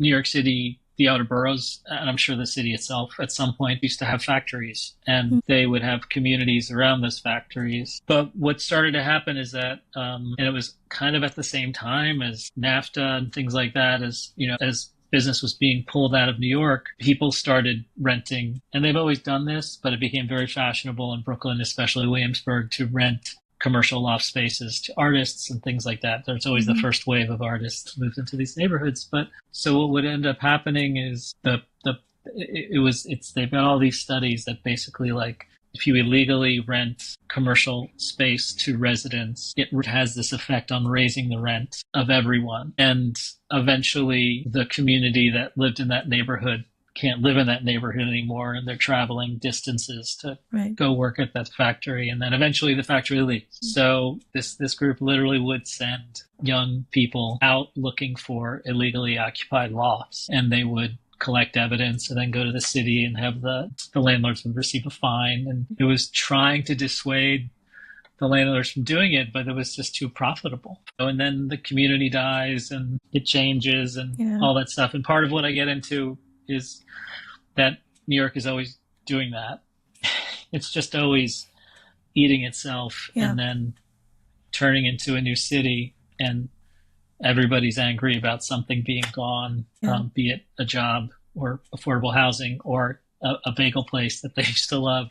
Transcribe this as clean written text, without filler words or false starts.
New York City, the outer boroughs, and I'm sure the city itself at some point used to have factories, and they would have communities around those factories. But what started to happen is that, and it was kind of at the same time as NAFTA and things like that, as you know, as business was being pulled out of New York, people started renting, and they've always done this, but it became very fashionable in Brooklyn, especially Williamsburg, to rent commercial loft spaces to artists and things like that. There's always the first wave of artists moved into these neighborhoods. But so what would end up happening is they've got all these studies that basically, like, if you illegally rent commercial space to residents, it has this effect on raising the rent of everyone. And eventually the community that lived in that neighborhood can't live in that neighborhood anymore, and they're traveling distances to go work at that factory, and then eventually the factory leaves. So this group literally would send young people out looking for illegally occupied lofts, and they would collect evidence and then go to the city and have the landlords would receive a fine. And it was trying to dissuade the landlords from doing it, but it was just too profitable. And then the community dies and it changes and all that stuff. And part of what I get into is that New York is always doing that. It's just always eating itself and then turning into a new city, and everybody's angry about something being gone, be it a job or affordable housing or a bagel place that they used to love.